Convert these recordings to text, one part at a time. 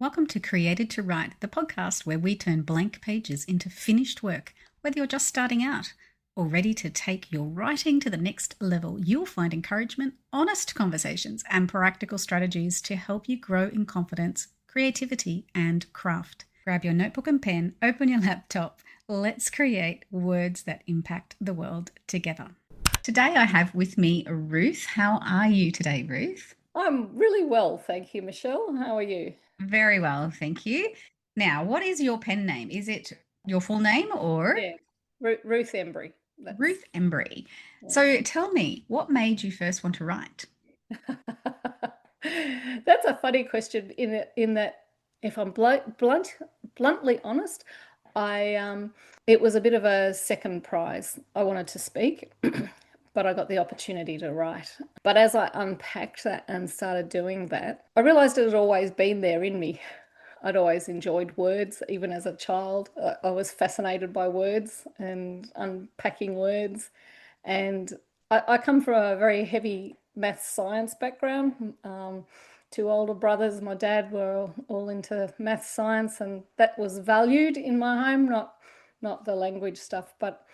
Welcome to Created to Write, the podcast where we turn blank pages into finished work. Whether you're just starting out or ready to take your writing to the next level, you'll find encouragement, honest conversations, and practical strategies to help you grow in confidence, creativity, and craft. Grab your notebook and pen, open your laptop. Let's create words that impact the world together. Today I have with me Ruth. How are you today, Ruth? I'm really well, thank you, Michelle. How are you? Very well, thank you. Now, what is your pen name? Is it your full name or Yeah, Ruth Embry. That's Ruth Embry? yeah. So tell me, what made you first want to write? That's a funny question. In that, if I'm bluntly honest, I it was a bit of a second prize. I wanted to speak, but I got the opportunity to write. But as I unpacked that and started doing that, I realized it had always been there in me. I'd always enjoyed words, even as a child. I was fascinated by words and unpacking words. And I come from a very heavy math science background. Two older brothers, my dad were all into math science, and that was valued in my home, not the language stuff. But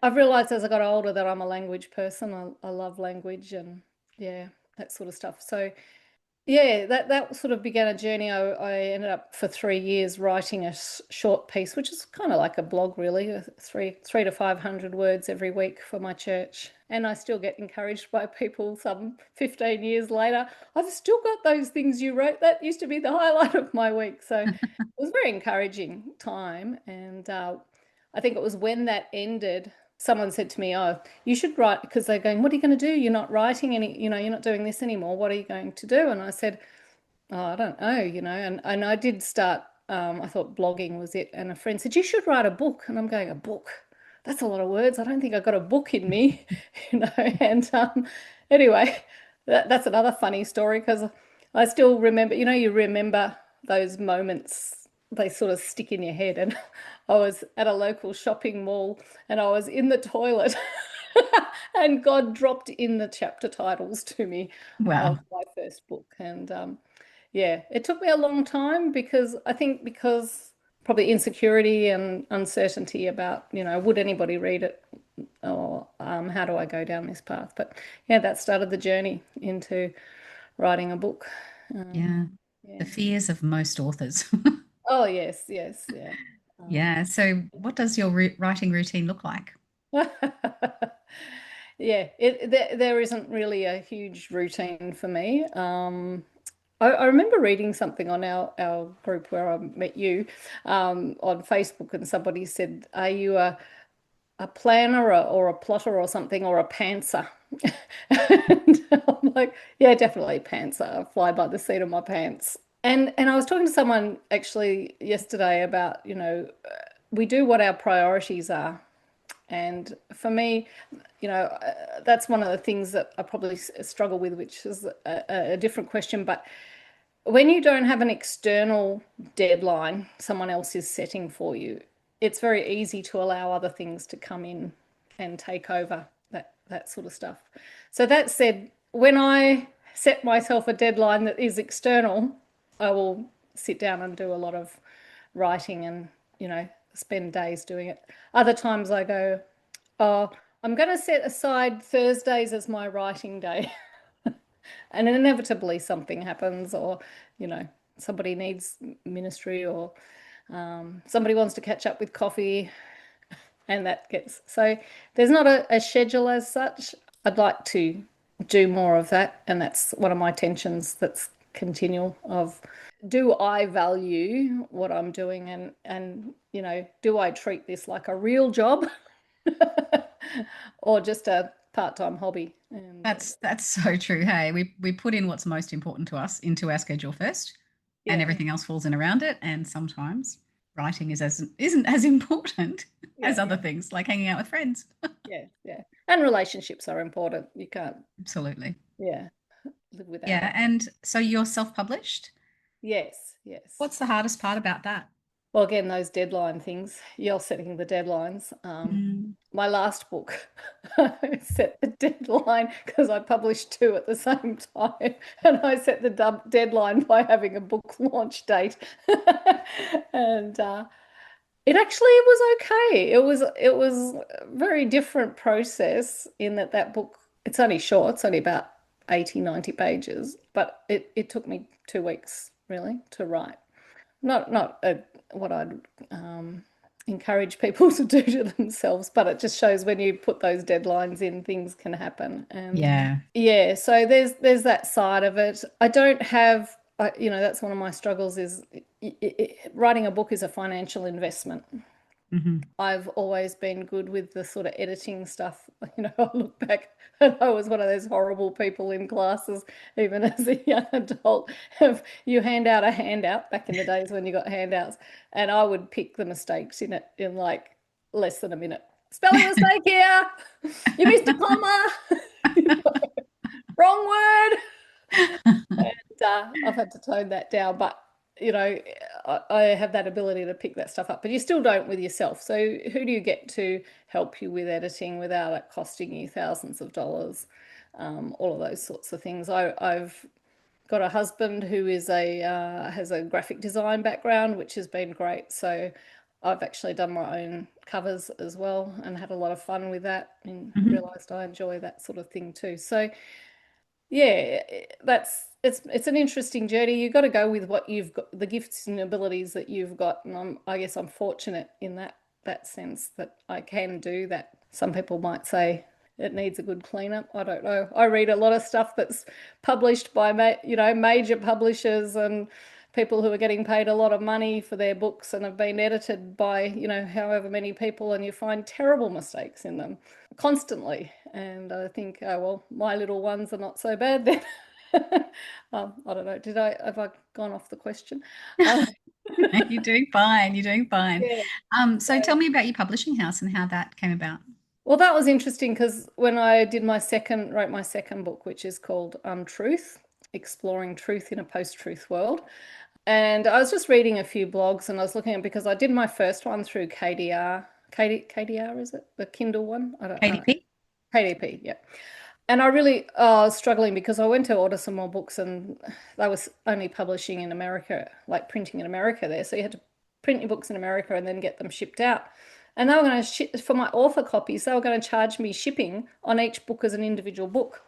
I've realized as I got older that I'm a language person. I love language and yeah, that sort of stuff. So yeah, that sort of began a journey. I ended up for 3 years writing a short piece, which is kind of like a blog, really, three to 500 words every week for my church. And I still get encouraged by people some 15 years later. I've still got those things you wrote. That used to be the highlight of my week. So it was a very encouraging time. And I think it was when that ended, someone said to me, "Oh, you should write," because they're going, "What are you going to do? You're not writing any, you're not doing this anymore. What are you going to do?" And I said, "Oh, I don't know, and I did start, I thought blogging was it. And a friend said, "You should write a book." And I'm going, "A book? That's a lot of words. I don't think I've got a book in me," And anyway, that's another funny story because I still remember, you remember those moments, they sort of stick in your head. And I was at a local shopping mall and I was in the toilet and God dropped in the chapter titles to me Wow. of my first book. And yeah, it took me a long time because I think because probably insecurity and uncertainty about, would anybody read it, or how do I go down this path? But yeah, that started the journey into writing a book. Um, Yeah. The yeah. fears of most authors. Oh, yes, yes, yeah. Yeah. So what does your writing routine look like? Yeah, there isn't really a huge routine for me. I remember reading something on our group where I met you, on Facebook, and somebody said, "Are you a planner or a plotter or something, or a pantser?" And I'm like, "Yeah, definitely pantser. I fly by the seat of my pants." And I was talking to someone actually yesterday about, we do what our priorities are. And for me, that's one of the things that I probably struggle with, which is a different question. But when you don't have an external deadline, someone else is setting for you, it's very easy to allow other things to come in and take over that sort of stuff. So that said, when I set myself a deadline that is external, I will sit down and do a lot of writing and, spend days doing it. Other times I go, "Oh, I'm going to set aside Thursdays as my writing day." And inevitably something happens, or, you know, somebody needs ministry, or somebody wants to catch up with coffee, and that gets so there's not a schedule as such. I'd like to do more of that, and that's one of my tensions that's continual of, do I value what I'm doing, and do I treat this like a real job or just a part-time hobby? And That's so true. Hey, we put in what's most important to us into our schedule first, and yeah, everything else falls in around it. And sometimes writing isn't as important as yeah, other things like hanging out with friends. yeah, yeah. And relationships are important. You can't, Absolutely. yeah, live without Yeah. it. And so you're self-published. Yes, yes. What's the hardest part about that? Well, again, those deadline things, you're setting the deadlines. Mm. My last book, I set the deadline because I published two at the same time, and I set the deadline by having a book launch date. And it was okay. It was a very different process in that book, it's only short, it's only about 80, 90 pages, but it took me 2 weeks really to write. Not what I'd encourage people to do to themselves, but it just shows when you put those deadlines in, things can happen. And Yeah. yeah, so there's that side of it. I don't have, that's one of my struggles is writing a book is a financial investment. Hmm. I've always been good with the sort of editing stuff. I look back and I was one of those horrible people in classes, even as a young adult. If you hand out a handout back in the days when you got handouts, and I would pick the mistakes in it in like less than a minute. Spelling mistake here. You missed a comma. Wrong word. And I've had to tone that down, but I have that ability to pick that stuff up, but you still don't with yourself. So who do you get to help you with editing without it costing you thousands of dollars? All of those sorts of things. I've got a husband who is a has a graphic design background, which has been great. So I've actually done my own covers as well and had a lot of fun with that and Hmm. realized I enjoy that sort of thing too. So yeah, it's an interesting journey. You've got to go with what you've got, the gifts and abilities that you've got. And I guess I'm fortunate in that sense that I can do that. Some people might say it needs a good cleanup. I don't know. I read a lot of stuff that's published by major publishers and people who are getting paid a lot of money for their books and have been edited by, however many people, and you find terrible mistakes in them constantly. And I think, oh, well, my little ones are not so bad then. I don't know. Have I gone off the question? Uh, You're doing fine. You're doing fine. yeah. So tell me about your publishing house and how that came about. Well, that was interesting because when I wrote my second book, which is called Truth, Exploring Truth in a Post-Truth World. And I was just reading a few blogs and I was looking at because I did my first one through KDR. KDR, is it? The Kindle one? I don't know. KDP? KDP, yeah. And I really was struggling because I went to order some more books and they was only publishing in America, like printing in America there. So you had to print your books in America and then get them shipped out. And they were going to ship for my author copies, they were going to charge me shipping on each book as an individual book.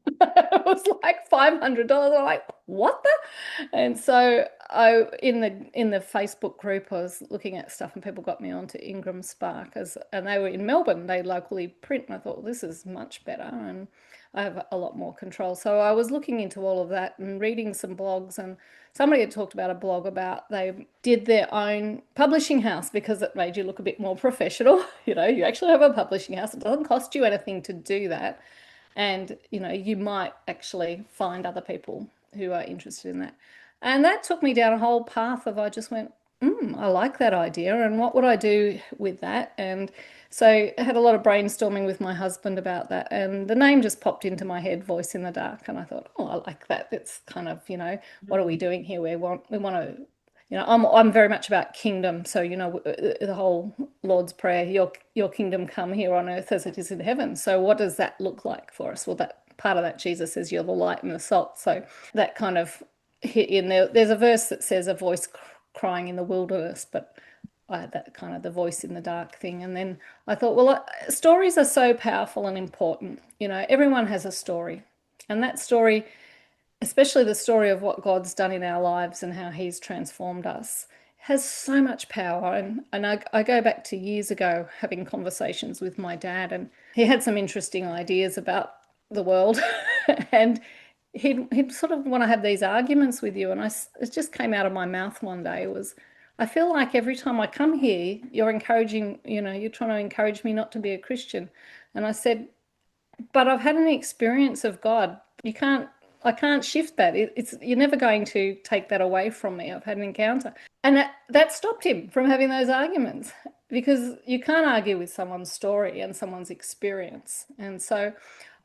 It was like $500. I'm like, what the? And so I in the Facebook group, I was looking at stuff and people got me onto IngramSpark and they were in Melbourne. They locally print, and I thought, well, this is much better and I have a lot more control. So I was looking into all of that and reading some blogs, and somebody had talked about a blog about they did their own publishing house because it made you look a bit more professional. You actually have a publishing house. It doesn't cost you anything to do that. And you might actually find other people who are interested in that. And that took me down a whole path of I just went, I like that idea, and what would I do with that? And so I had a lot of brainstorming with my husband about that, and the name just popped into my head, Voice in the Dark, and I thought, oh, I like that. It's kind of, what are we doing here? We want to, I'm very much about kingdom. So, the whole Lord's Prayer, your kingdom come here on earth as it is in heaven. So what does that look like for us? Well, that part of that, Jesus says you're the light and the salt. So that kind of hit in there. There's a verse that says a voice crying in the wilderness, but I had that kind of the voice in the dark thing. And then I thought, well, stories are so powerful and important. Everyone has a story. And that story, especially the story of what God's done in our lives and how He's transformed us, has so much power. And I go back to years ago having conversations with my dad, and he had some interesting ideas about the world. And he'd sort of want to have these arguments with you. And it just came out of my mouth one day was, I feel like every time I come here, you're encouraging, you're trying to encourage me not to be a Christian. And I said, but I've had an experience of God. I can't shift that. You're never going to take that away from me. I've had an encounter. And that stopped him from having those arguments because you can't argue with someone's story and someone's experience. And so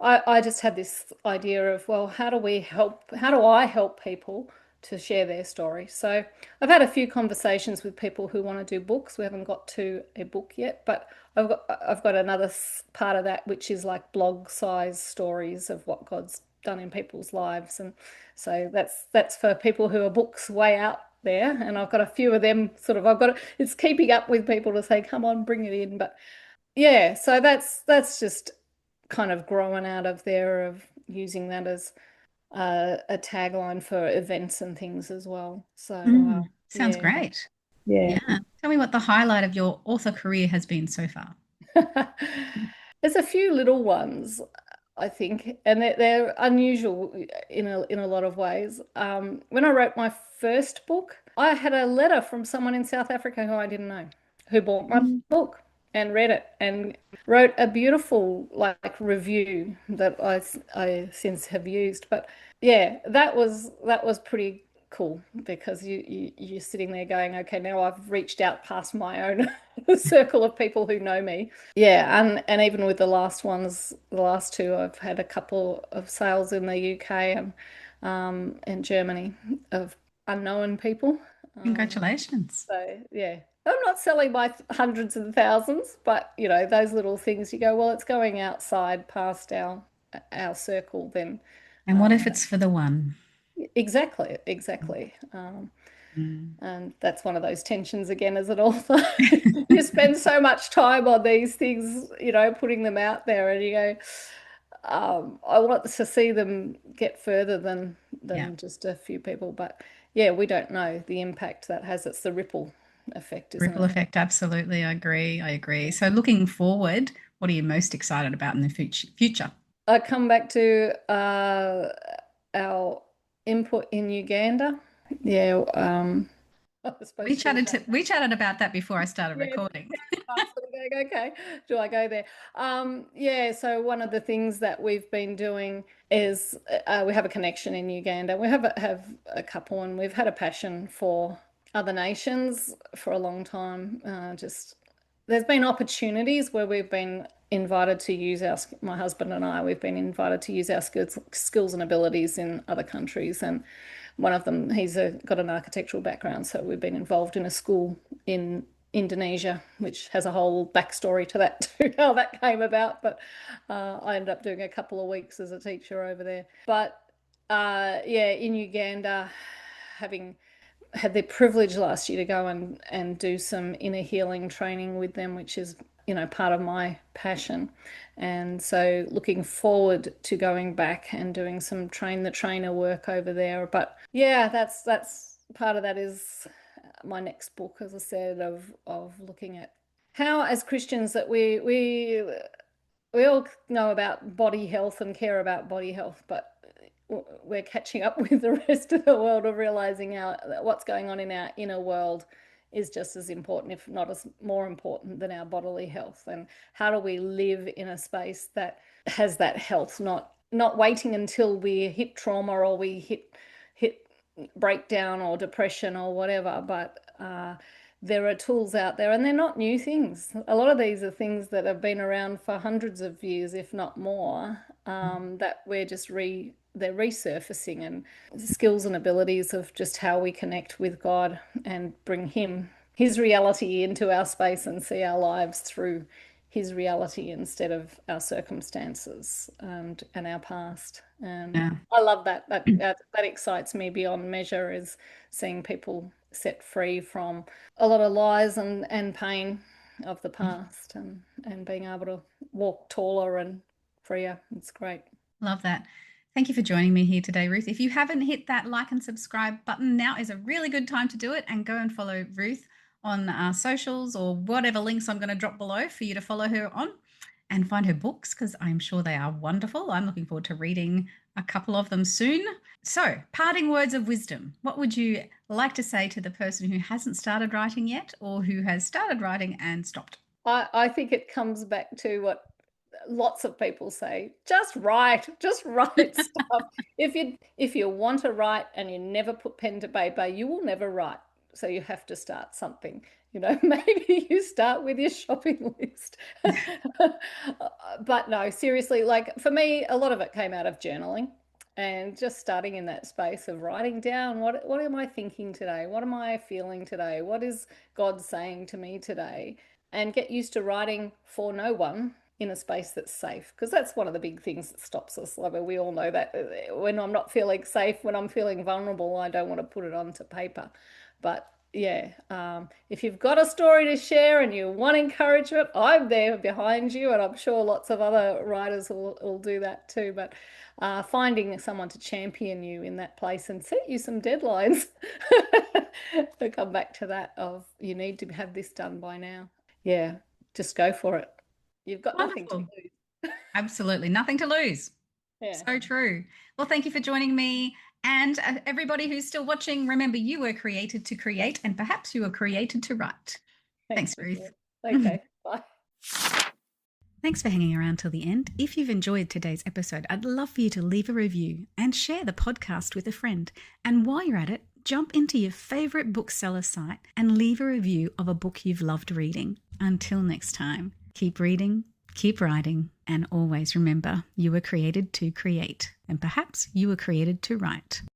I just had this idea of, well, how do I help people to share their story. So I've had a few conversations with people who want to do books. We haven't got to a book yet, but I've got another part of that, which is like blog size stories of what God's done in people's lives. And so that's for people who are books way out there. And I've got a few of them sort of, it's keeping up with people to say, come on, bring it in. But yeah, so that's just kind of growing out of there, of using that as a tagline for events and things as well. So Sounds yeah, great. yeah. Yeah. Tell me what the highlight of your author career has been so far. There's a few little ones, I think, and they're unusual in a lot of ways. When I wrote my first book, I had a letter from someone in South Africa who I didn't know, who bought my book and read it and wrote a beautiful like review that I since have used. But yeah, that was pretty cool because you're sitting there going, okay, now I've reached out past my own circle of people who know me. Yeah, and even with the last ones, the last two, I've had a couple of sales in the UK and Germany of unknown people. Congratulations. So yeah, I'm not selling by hundreds and thousands, but those little things you go, well, it's going outside past our circle then. And what if it's for the one? Exactly, exactly. Mm. And that's one of those tensions again as an author. You spend so much time on these things, putting them out there, and you go, I want to see them get further than Yeah. just a few people. But yeah, we don't know the impact that has. It's the ripple effect, isn't Ripple it? effect. Absolutely. I agree. I agree. So looking forward, what are you most excited about in the future? I come back to our input in Uganda. Yeah, I was We supposed to chatted about that before I started yeah, recording. I'm sort of going, okay, do I go there? Yeah, so one of the things that we've been doing is we have a connection in Uganda. We have a couple, and we've had a passion for other nations for a long time. Just there's been opportunities where we've been invited to use my husband and I, we've been invited to use our skills and abilities in other countries. And one of them, he's got an architectural background, so we've been involved in a school in Indonesia, which has a whole backstory to that too, how that came about. But I ended up doing a couple of weeks as a teacher over there. But yeah, in Uganda, having had the privilege last year to go and do some inner healing training with them, which is part of my passion. And so looking forward to going back and doing some train the trainer work over there. But yeah, that's part of that is my next book, as I said, of looking at how as Christians that we all know about body health and care about body health, but we're catching up with the rest of the world of realizing what's going on in our inner world is just as important, if not as more important than our bodily health. And how do we live in a space that has that health, not waiting until we hit trauma or we hit breakdown or depression or whatever, but there are tools out there, and they're not new things. A lot of these are things that have been around for hundreds of years, if not more, that they're resurfacing, and skills and abilities of just how we connect with God and bring his reality into our space and see our lives through his reality instead of our circumstances and our past. And Yeah. I love that. That excites me beyond measure, is seeing people set free from a lot of lies and pain of the past, and being able to walk taller and freer. It's great. Love that. Thank you for joining me here today, Ruth. If you haven't hit that like and subscribe button, now is a really good time to do it, and go and follow Ruth on socials or whatever links I'm going to drop below for you to follow her on, and find her books because I'm sure they are wonderful. I'm looking forward to reading a couple of them soon. So, parting words of wisdom. What would you like to say to the person who hasn't started writing yet, or who has started writing and stopped? I think it comes back to what lots of people say, just write stuff. If you want to write and you never put pen to paper, you will never write. So you have to start something. Maybe you start with your shopping list. But no, seriously, like for me, a lot of it came out of journaling. And just starting in that space of writing down what am I thinking today? What am I feeling today? What is God saying to me today? And get used to writing for no one in a space that's safe, because that's one of the big things that stops us. I mean, we all know that when I'm not feeling safe, when I'm feeling vulnerable, I don't want to put it onto paper. But yeah, if you've got a story to share and you want encouragement, I'm there behind you, and I'm sure lots of other writers will do that too. But finding someone to champion you in that place and set you some deadlines. I'll come back to that of you need to have this done by now. Yeah, just go for it. You've got nothing to Wonderful. lose. Absolutely nothing to lose. Yeah. So true. Well, thank you for joining me. And everybody who's still watching, remember you were created to create, and perhaps you were created to write. Thanks, Thanks, Ruth. Michelle. Okay, bye. Thanks for hanging around till the end. If you've enjoyed today's episode, I'd love for you to leave a review and share the podcast with a friend. And while you're at it, jump into your favourite bookseller site and leave a review of a book you've loved reading. Until next time, keep reading, keep writing, and always remember you were created to create, and perhaps you were created to write.